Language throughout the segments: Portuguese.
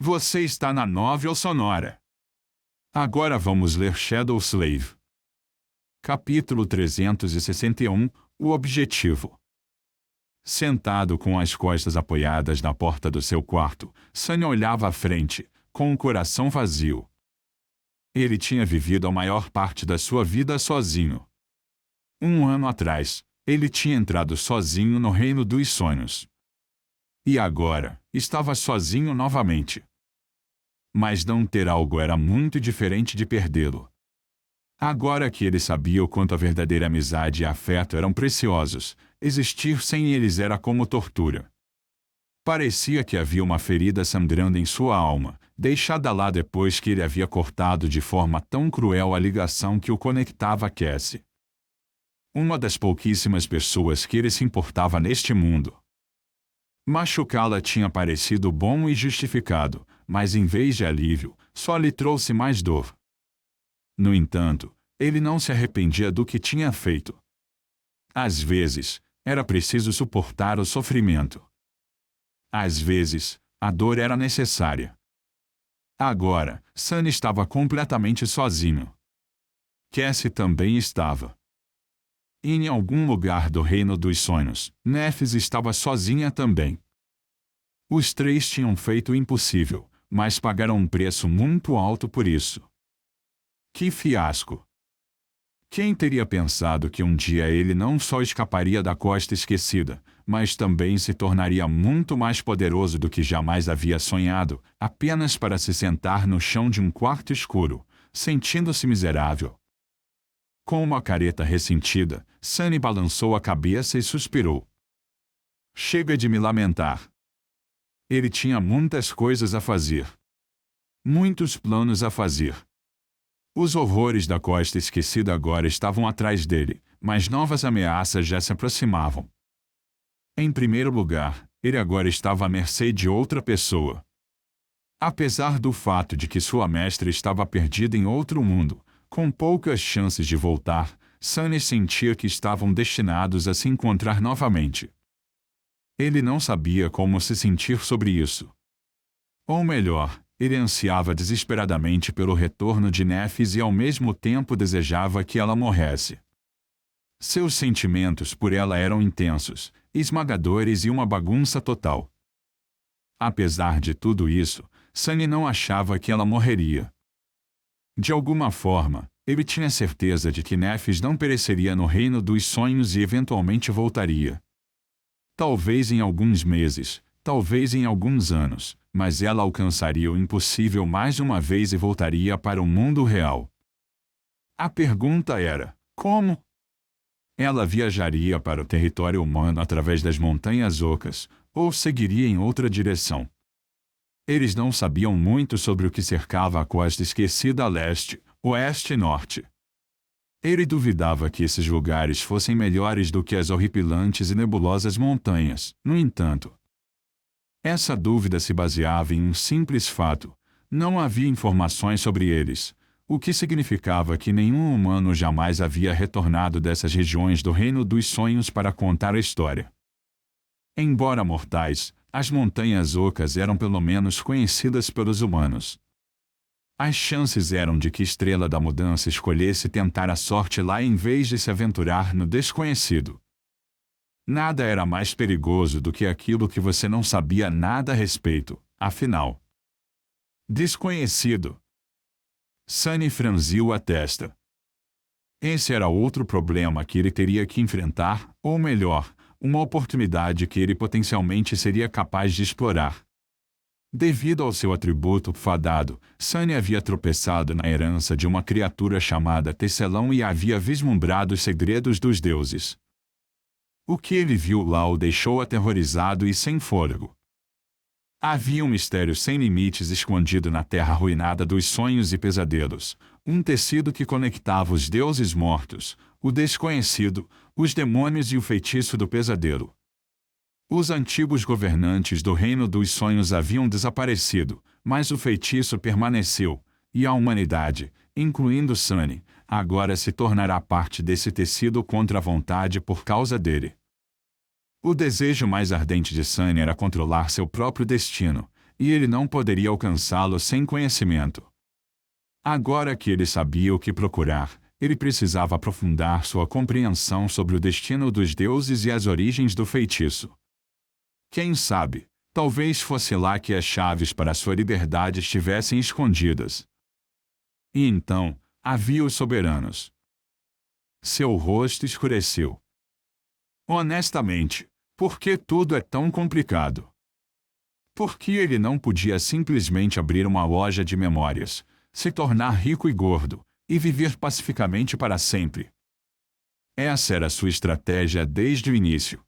Você está na Novel Sonora. Agora vamos ler Shadow Slave. Capítulo 361 – O Objetivo. Sentado com as costas apoiadas na porta do seu quarto, Sunny olhava à frente, com o coração vazio. Ele tinha vivido a maior parte da sua vida sozinho. 1 ano atrás, ele tinha entrado sozinho no reino dos sonhos. E agora, estava sozinho novamente. Mas não ter algo era muito diferente de perdê-lo. Agora que ele sabia o quanto a verdadeira amizade e afeto eram preciosos, existir sem eles era como tortura. Parecia que havia uma ferida sangrando em sua alma, deixada lá depois que ele havia cortado de forma tão cruel a ligação que o conectava a Cassie. Uma das pouquíssimas pessoas que ele se importava neste mundo. Machucá-la tinha parecido bom e justificado, mas em vez de alívio, só lhe trouxe mais dor. No entanto, ele não se arrependia do que tinha feito. Às vezes, era preciso suportar o sofrimento. Às vezes, a dor era necessária. Agora, Sunny estava completamente sozinho. Cassie também estava. Em algum lugar do reino dos sonhos, Nephis estava sozinha também. Os três tinham feito o impossível, mas pagaram um preço muito alto por isso. Que fiasco! Quem teria pensado que um dia ele não só escaparia da costa esquecida, mas também se tornaria muito mais poderoso do que jamais havia sonhado, apenas para se sentar no chão de um quarto escuro, sentindo-se miserável. Com uma careta ressentida, Sunny balançou a cabeça e suspirou. Chega de me lamentar. Ele tinha muitas coisas a fazer. Muitos planos a fazer. Os horrores da costa esquecida agora estavam atrás dele, mas novas ameaças já se aproximavam. Em primeiro lugar, ele agora estava à mercê de outra pessoa. Apesar do fato de que sua mestra estava perdida em outro mundo, com poucas chances de voltar, Sunny sentia que estavam destinados a se encontrar novamente. Ele não sabia como se sentir sobre isso. Ou melhor, ele ansiava desesperadamente pelo retorno de Nephis e ao mesmo tempo desejava que ela morresse. Seus sentimentos por ela eram intensos, esmagadores e uma bagunça total. Apesar de tudo isso, Sunny não achava que ela morreria. De alguma forma, ele tinha certeza de que Nephis não pereceria no reino dos sonhos e eventualmente voltaria. Talvez em alguns meses, talvez em alguns anos, mas ela alcançaria o impossível mais uma vez e voltaria para o mundo real. A pergunta era: como? Ela viajaria para o território humano através das Montanhas Ocas, ou seguiria em outra direção? Eles não sabiam muito sobre o que cercava a costa esquecida a leste, oeste e norte. Ele duvidava que esses lugares fossem melhores do que as horripilantes e nebulosas montanhas, no entanto. Essa dúvida se baseava em um simples fato: não havia informações sobre eles, o que significava que nenhum humano jamais havia retornado dessas regiões do reino dos sonhos para contar a história. Embora mortais, as Montanhas Ocas eram pelo menos conhecidas pelos humanos. As chances eram de que Estrela da Mudança escolhesse tentar a sorte lá em vez de se aventurar no desconhecido. Nada era mais perigoso do que aquilo que você não sabia nada a respeito, afinal. Desconhecido. Sunny franziu a testa. Esse era outro problema que ele teria que enfrentar, ou melhor, uma oportunidade que ele potencialmente seria capaz de explorar. Devido ao seu atributo fadado, Sunny havia tropeçado na herança de uma criatura chamada Tecelão e havia vislumbrado os segredos dos deuses. O que ele viu lá o deixou aterrorizado e sem fôlego. Havia um mistério sem limites escondido na terra arruinada dos sonhos e pesadelos, um tecido que conectava os deuses mortos, o desconhecido, os demônios e o feitiço do pesadelo. Os antigos governantes do reino dos sonhos haviam desaparecido, mas o feitiço permaneceu, e a humanidade, incluindo Sunny, agora se tornará parte desse tecido contra a vontade por causa dele. O desejo mais ardente de Sunny era controlar seu próprio destino, e ele não poderia alcançá-lo sem conhecimento. Agora que ele sabia o que procurar, ele precisava aprofundar sua compreensão sobre o destino dos deuses e as origens do feitiço. Quem sabe, talvez fosse lá que as chaves para sua liberdade estivessem escondidas. E então, havia os soberanos. Seu rosto escureceu. Honestamente, por que tudo é tão complicado? Por que ele não podia simplesmente abrir uma loja de memórias, se tornar rico e gordo, e viver pacificamente para sempre? Essa era sua estratégia desde o início.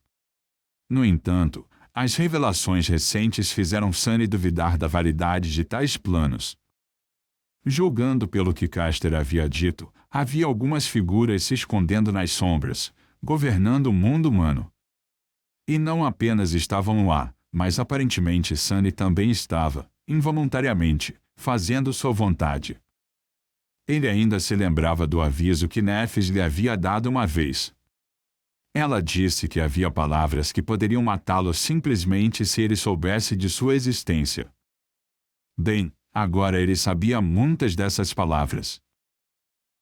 No entanto, as revelações recentes fizeram Sunny duvidar da validade de tais planos. Julgando pelo que Caster havia dito, havia algumas figuras se escondendo nas sombras, governando o mundo humano. E não apenas estavam lá, mas aparentemente Sunny também estava, involuntariamente, fazendo sua vontade. Ele ainda se lembrava do aviso que Nephis lhe havia dado uma vez. Ela disse que havia palavras que poderiam matá-lo simplesmente se ele soubesse de sua existência. Bem, agora ele sabia muitas dessas palavras.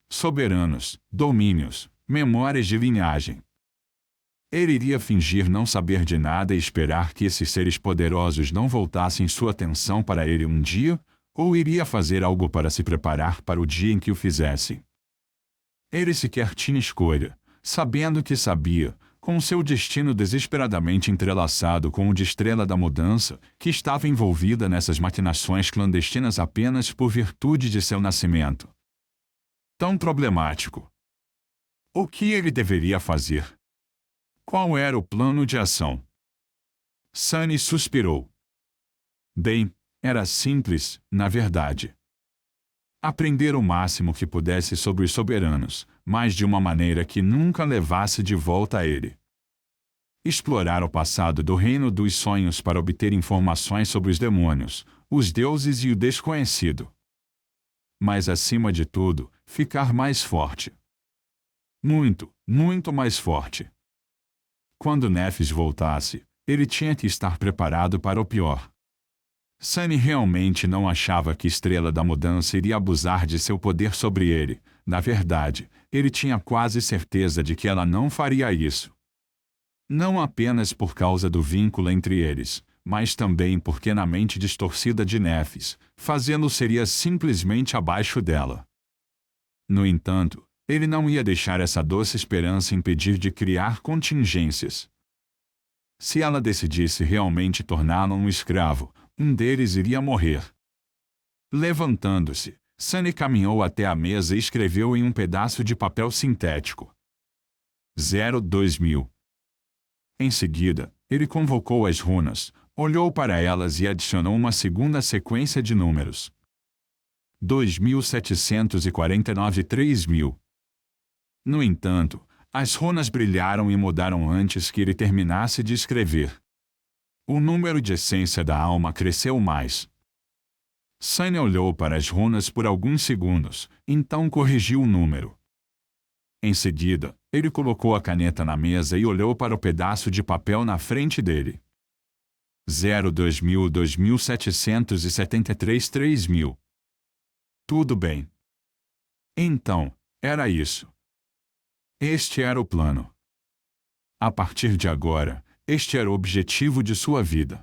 Soberanos, domínios, memórias de linhagem. Ele iria fingir não saber de nada e esperar que esses seres poderosos não voltassem sua atenção para ele um dia, ou iria fazer algo para se preparar para o dia em que o fizessem? Ele sequer tinha escolha, sabendo que sabia, com seu destino desesperadamente entrelaçado com o de Estrela da Mudança, que estava envolvida nessas maquinações clandestinas apenas por virtude de seu nascimento. Tão problemático. O que ele deveria fazer? Qual era o plano de ação? Sunny suspirou. Bem, era simples, na verdade. Aprender o máximo que pudesse sobre os soberanos, mas de uma maneira que nunca levasse de volta a ele. Explorar o passado do reino dos sonhos para obter informações sobre os demônios, os deuses e o desconhecido. Mas acima de tudo, ficar mais forte. Muito, muito mais forte. Quando Nephis voltasse, ele tinha que estar preparado para o pior. Sunny realmente não achava que Estrela da Mudança iria abusar de seu poder sobre ele. Na verdade, ele tinha quase certeza de que ela não faria isso. Não apenas por causa do vínculo entre eles, mas também porque na mente distorcida de Nephis, fazê-lo seria simplesmente abaixo dela. No entanto, ele não ia deixar essa doce esperança impedir de criar contingências. Se ela decidisse realmente torná-lo um escravo, um deles iria morrer. Levantando-se, Sunny caminhou até a mesa e escreveu em um pedaço de papel sintético. 2000. Em seguida, ele convocou as runas, olhou para elas e adicionou uma segunda sequência de números. 2749 e 3000. No entanto, as runas brilharam e mudaram antes que ele terminasse de escrever. O número de essência da alma cresceu mais. Sunny olhou para as runas por alguns segundos, então corrigiu o número. Em seguida, ele colocou a caneta na mesa e olhou para o pedaço de papel na frente dele. 2000, 2773, 3000. Tudo bem. Então, era isso. Este era o plano. A partir de agora, este era o objetivo de sua vida.